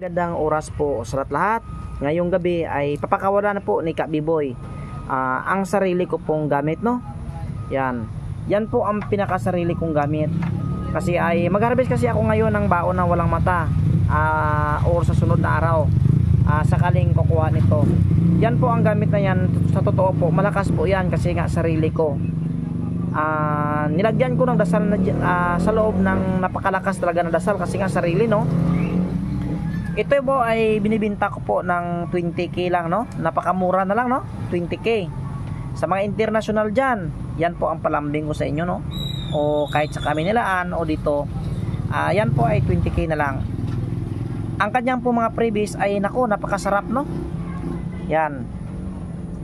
Gandang oras po sa lahat. Ngayong gabi ay papakawala na po ni Ka Biboy ang sarili ko pong gamit, no? Yan. Yan po ang pinakasarili kong gamit. Kasi ay mag-harvest kasi ako ngayon ng baon ng walang mata or sa sunod na araw. Sakaling kukuha nito. Yan po ang gamit na yan. Sa totoo po, malakas po yan kasi nga sarili ko. Nilagyan ko ng dasal na, sa loob ng napakalakas talaga na dasal kasi nga sarili, no? Ito po ay binibinta ko po ng 20k lang, no? Napakamura na lang, no? 20k. Sa mga international dyan, yan po ang palambing ko sa inyo, no? O kahit sa Kaminalaan o dito, yan po ay 20k na lang. Ang kanyang po mga freebies ay nako, napakasarap, no? Yan.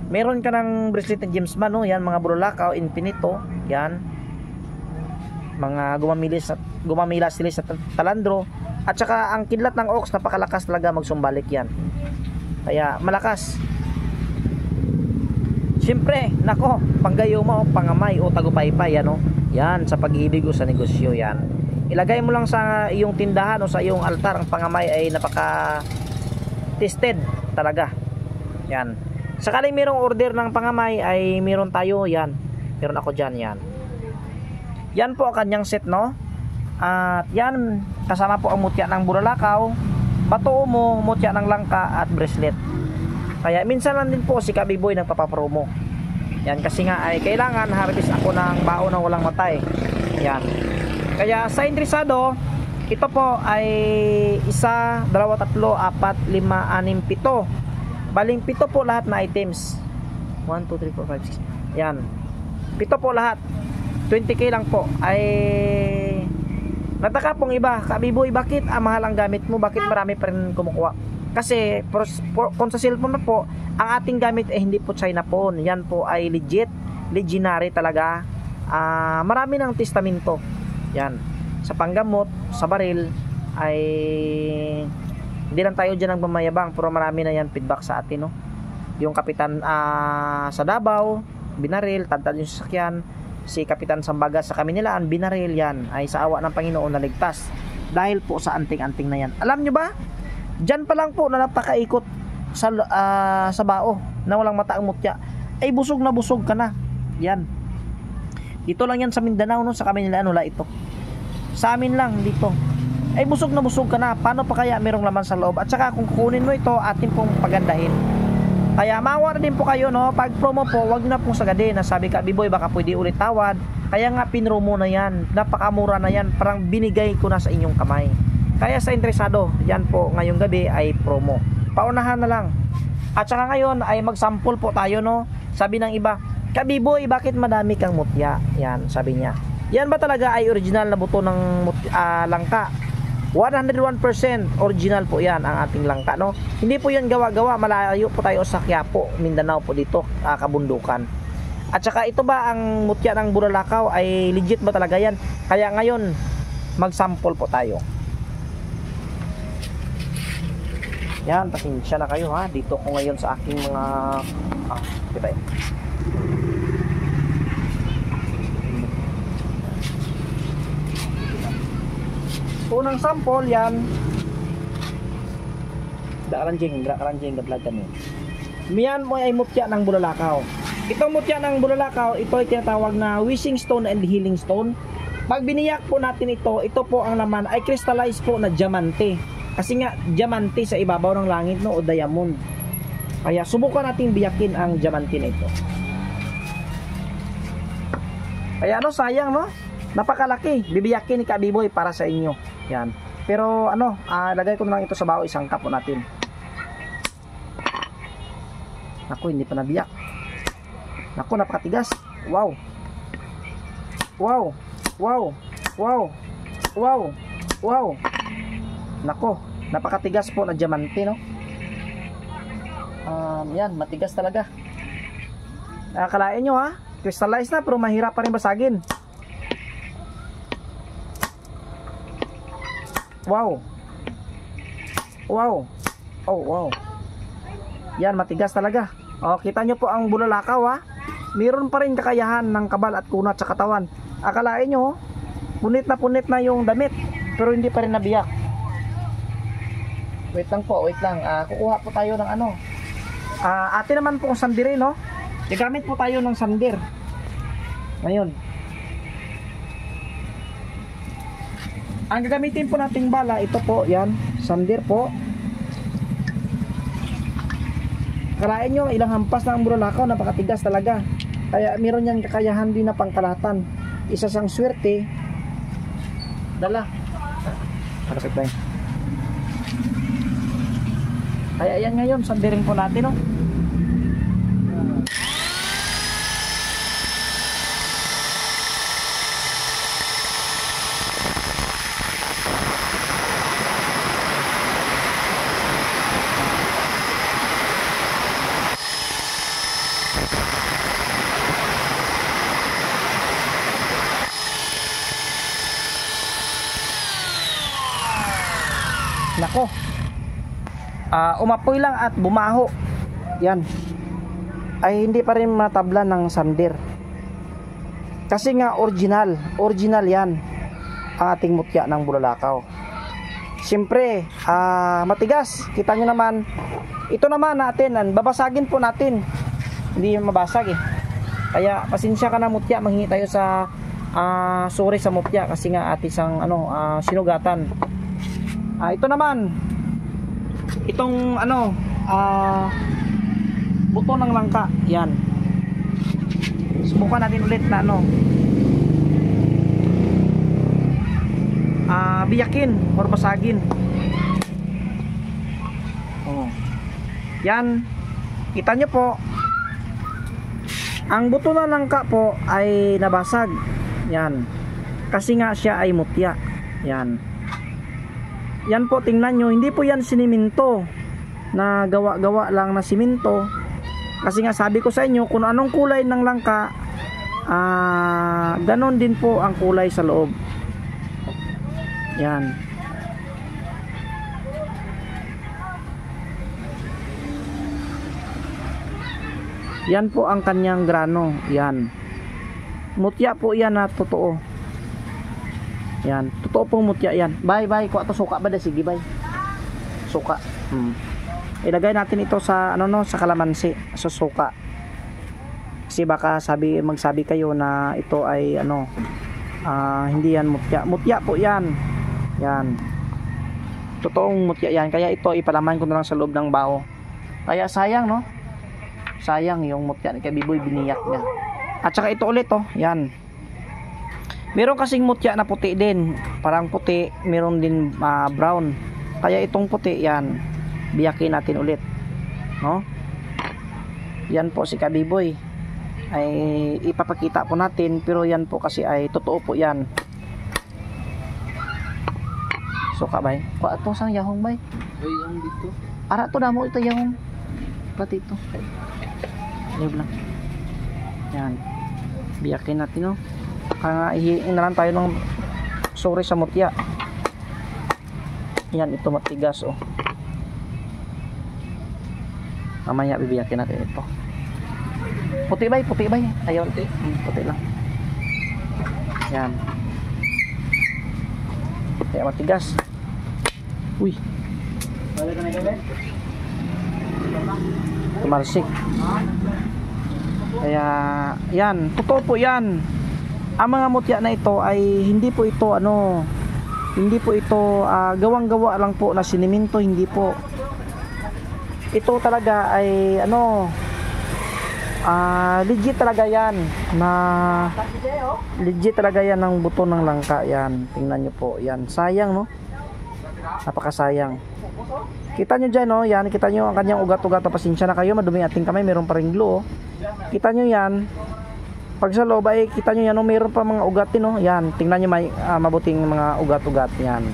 Meron ka ng bracelet na Gemsman, no? Yan, mga Burlakaw, Infinito. Yan. Mga gumamila sila sa talandro. At saka ang kidlat ng ox, napakalakas talaga magsumbalik yan. Kaya malakas. Siyempre, nako, panggayo mo, pangamay o tagupaypay, ano? Yan, sa pag-ibig o sa negosyo yan. Ilagay mo lang sa iyong tindahan o sa iyong altar, ang pangamay ay napaka-tested talaga. Yan. Sakaling mayroong order ng pangamay ay meron tayo, yan. Meron ako dyan, yan. Yan po ang kanyang set, no? At yan, kasama po ang mutya ng Burlakaw, bato mo, mutya ng langka at bracelet. Kaya minsan lang din po si Ka Biboy nagpapapromo. Yan, kasi nga ay kailangan harvest ako ng baon ng walang matay. Yan. Kaya sa interesado, ito po ay 1, 2, 3, 4, 5, 6, 7. Baling 7 po lahat na items. 1, 2, 3, 4, 5, 6. Yan. 7 po lahat. 20k lang po. Ay nataka pong iba, Ka Biboy, bakit mahal ang gamit mo? Bakit marami pa rin kumukuha? Kasi kung sa cellphone na po, ang ating gamit ay hindi po China phone. Yan po ay legit, legendary talaga. Marami ng testamento. Yan. Sa panggamot, sa baril ay hindi lang tayo dyan ang bumayabang, pero marami na yan feedback sa atin, no? Yung kapitan sa Davao, binaril, tantad yung sasakyan. Si Kapitan Sambaga sa Kaminalaan, binaril yan, ay sa awa ng Panginoon naligtas dahil po sa anting-anting na yan. Alam nyo ba, dyan pa lang po na napakaikot sa bao na walang mata ang mutya, ay busog na busog ka na. Yan, dito lang yan sa Mindanao, no? Sa Kaminalaan wala ito, sa amin lang dito ay busog na busog ka na. Paano pa kaya merong laman sa loob? At saka kung kukunin mo ito, atin pong pagandahin. Kaya mawar din po kayo, no? Pag promo po, wag na pong sagadin. Nasabi Ka Biboy, baka pwede ulit tawad. Kaya nga pinromo na yan, napakamura na yan, parang binigay ko na sa inyong kamay. Kaya sa interesado, yan po ngayong gabi ay promo, paunahan na lang. At saka ngayon ay magsample po tayo, no? Sabi ng iba, Ka Biboy, bakit madami kang mutya? Yan, sabi niya. Yan ba talaga ay original na buto ng langka? 101% original po yan ang ating langka, no? Hindi po yan gawa-gawa, malayo po tayo sa Quiapo, Mindanao po dito, kabundukan. At saka ito ba ang mutya ng Burlakaw ay legit ba talaga yan? Kaya ngayon magsample po tayo. Yan, pasensya na kayo, ha. Dito ko ngayon sa aking mga diba yan? Unang sample yan. Dakaranjing gadlag kami. Miyan mo ay mutya ng Burlakaw. Itong mutya ng Burlakaw, ito ay tinatawag na wishing stone and healing stone. Pag biniyak po natin ito, ito po ang laman ay crystallized po na diamante. Kasi nga diamante sa ibabaw ng langit, no, o diamond. Kaya subukan natin biyakin ang diamante na ito. Kaya ano, sayang, no? Napakalaki. Bibiyakin ni Ka Biboy para sa inyo. Yan. Pero ano, lagay ko na lang ito sa bao, isang cup po natin. Naku, hindi pa nabiyak. Naku, napakatigas. Wow. Wow. Wow. Wow. Wow. Wow. Naku, napakatigas po na diamante, no? Yan, matigas talaga. Nakakalain nyo, ha? Crystallized na, pero mahirap pa rin basagin. Wow. Wow. Oh, wow. Yan, matigas talaga. O, kita nyo po ang Burlakaw, ha? Meron pa rin kakayahan ng kabal at kunat sa katawan. Akalain nyo, punit na yung damit, pero hindi pa rin nabiyak. Wait lang po, wait lang. Kukuha po tayo ng ano. Ate naman po ang sandir, no? Gagamit po tayo ng sandir. Ngayon. Ang gagamitin po nating bala, ito po, yan. Sandir po. Karain nyo, ilang hampas na ang Buralakaw, napakatigas talaga. Kaya meron yan kakayahan din na pangkalatan. Isa sang swerte. Dala. Malapit ba yun? Kaya yan ngayon, sandirin po natin, no? Nako. Umapoy lang at bumaho. Yan. Ay hindi pa rin matabla ng sandir. Kasi nga original yan ang ating mutya ng Buralakaw. Siyempre, matigas. Kita nyo naman. Ito naman natin, babasagin po natin. Hindi mabasag eh. Kaya pasensya ka na mutya, manghingi tayo sa sorry sa mutya kasi nga ating sang sinugatan. Ito naman, itong buto ng langka, yan. Subukan natin ulit na biyakin or basagin. Yan, kita nyo po, ang buto ng langka po ay nabasag. Yan, kasi nga siya ay mutya. Yan. Yan po, tingnan nyo, hindi po yan siniminto na gawa-gawa lang na siminto. Kasi nga sabi ko sa inyo, kung anong kulay ng langka, ganon din po ang kulay sa loob. Yan. Yan po ang kanyang grano. Yan. Mutya po yan na totoo. Yan, totoo pong mutya yan. Bye, kuha to suka ba da? Sige, bye. Suka. Ilagay natin ito sa sa kalamansi, sa suka. Kasi baka magsabi kayo na ito ay hindi yan mutya. Mutya po yan. Yan. Totoong mutya yan. Kaya ito ipalaman ko na lang sa loob ng bao. Kaya sayang, no? Sayang yung mutya ni Kabiboy, biniyak niya. At saka ito ulit, yan. Meron kasing mutya na puti din, parang puti, meron din brown. Kaya itong puti yan, biyakin natin ulit, no? Yan po si Kabiboy ay ipapakita po natin, pero yan po kasi ay totoo po yan. Suka bay, kuha ito sang yahong bay. Ay, ang dito. Ara to damo ito yahong. Pati ito. Live lang. Yan. Biyakin natin, no? Kaya ihiin na lang tayo ng sorry sa mutya. Yan, ito matigas, mamaya bibiyakin natin ito. Puti bay. Ayaw, puti lang. Yan. Kaya matigas. Uy. Tumarsik. Kaya yan, totoo po yan. Ang mga mutya na ito ay hindi po ito gawang-gawa lang po na siniminto, hindi po. Ito talaga ay legit talaga yan legit talaga yan ng buto ng langka. Yan, tingnan nyo po yan. Sayang, no? Napakasayang. Kita nyo dyan, no? Yan, kita nyo ang kanyang ugat-ugat. Pasensya na kayo, madumi ating kamay, mayroon pa ring glue. Kita nyo yan. Pag sa loob ay kita nyo yan, no? Mayroon pa mga ugat din, no? Yan, tingnan nyo may mabuting mga ugat-ugat. Yan.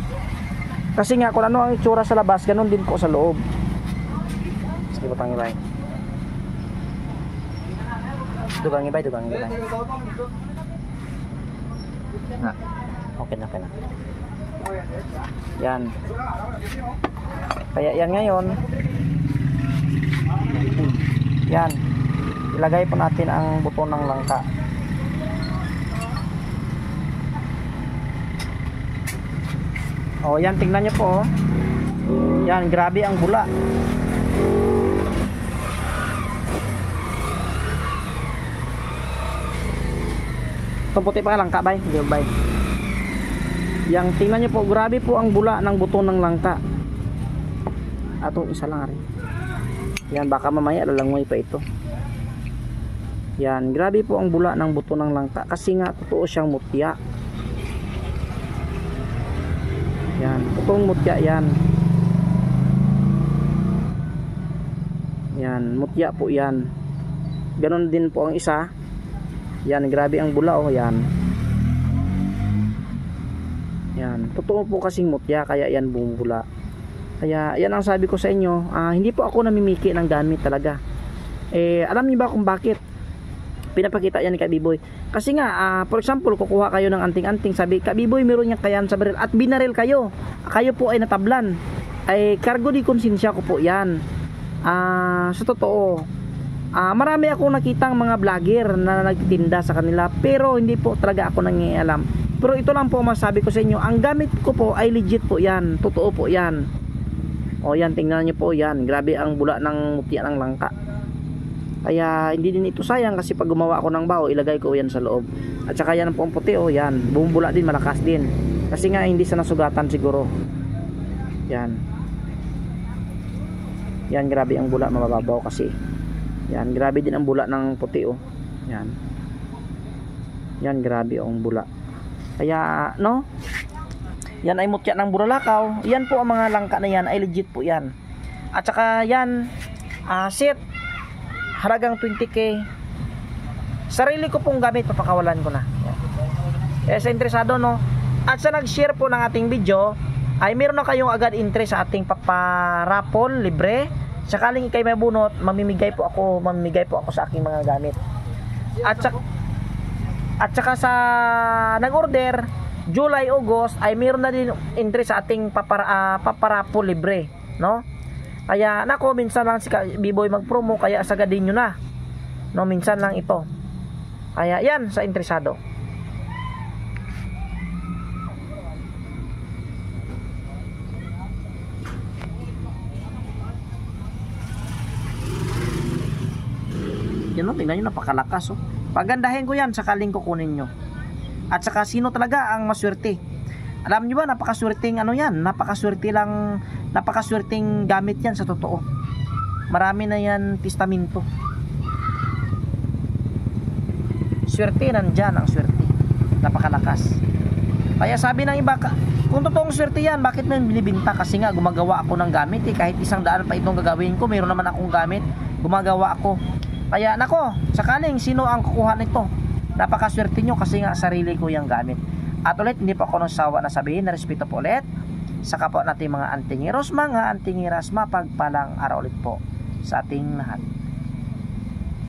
Kasi nga kung ano ang itsura sa labas, ganun din po sa loob. Sige po, tangibay. Dugang ibay. Okay na. Yan. Kaya yan ngayon. Yan. Ilagay po natin ang buto ng langka. Yan, tingnan nyo po. Yan, grabe ang bula. Itong puti pa langka, bay. Hindi, bay. Yang tingnan nyo po, grabe po ang bula ng buto ng langka. Atong isa lang rin. Yan, baka mamaya lalangoy pa ito. Yan, grabe po ang bula ng buto ng langka kasi nga totoo siyang mutya. Yan, totoong mutya yan. Yan, mutya po yan. Ganon din po ang isa. Yan, grabe ang bula, oh, yan. Yan, totoo po kasing mutya, kaya yan bumubula. Kaya yan ang sabi ko sa inyo, hindi po ako namimiki ng gamit talaga. Alam niyo ba kung bakit pinapakita yan ni Kabiboy? Kasi nga, for example, kukuha kayo ng anting-anting, sabi, Kabiboy, meron niya kayan sa baril, at binaril kayo. Kayo po ay natablan. Ay, cargo di konsensya ko po yan. Sa totoo, marami akong nakitang mga vlogger na nagtitinda sa kanila, pero hindi po talaga ako nangialam. Pero ito lang po masabi ko sa inyo, ang gamit ko po ay legit po yan, totoo po yan. O yan, tingnan nyo po yan, grabe ang bula ng mutya ng langka. Kaya hindi din ito sayang kasi pag gumawa ako ng baho, ilagay ko yan sa loob. At saka yan po ang puti, oh yan, bumubula din, malakas din. Kasi nga hindi sa nasugatan siguro. Yan. Yan, grabe ang bula, mababaw kasi. Yan, grabe din ang bula ng puti, oh. Yan. Yan, grabe ang bula. Kaya, no? Yan ay mutya ng Buralakaw. Yan po ang mga langka na yan, ay legit po yan. At saka yan, set, halagang 20k. Sarili ko pong gamit, papakawalan ko na. Yan. Sa interesado, no? At sa nag-share po ng ating video, ay meron na kayong agad interest sa ating paparapol, libre. Sakaling ikay may bunot, mamimigay po ako sa aking mga gamit. At saka sa nag-order July, August ay meron na din interest sa ating paparapol libre, no? Kaya nako, minsan lang si Biboy mag-promo, kaya sagadin nyo na, no? Minsan lang ito. Kaya yan, sa interesado. Yan, no? Tingnan nyo, napakalakas, oh. Pagandahin ko yan, sakaling kukunin nyo. At saka sino talaga ang maswerte? Alam nyo ba, napakaswerteng ano yan, napakaswerteng gamit yan sa totoo. Marami na yan testamento. Swerte, nandyan ang swerte. Napakalakas. Kaya sabi ng iba, kung totoong swerte yan, bakit mo binibinta? Kasi nga gumagawa ako ng gamit, kahit 100 pa itong gagawin ko, mayroon naman akong gamit, gumagawa ako. Kaya nako, sakaling sino ang kukuha nito, napakaswerte nyo kasi nga sarili ko yung gamit. At ulit, hindi pa ako nasawa na sabihin, na respeto po ulit sa kapwa natin mga antingiros, mga antingiras, mapagpalang araw ulit po sa ating lahat.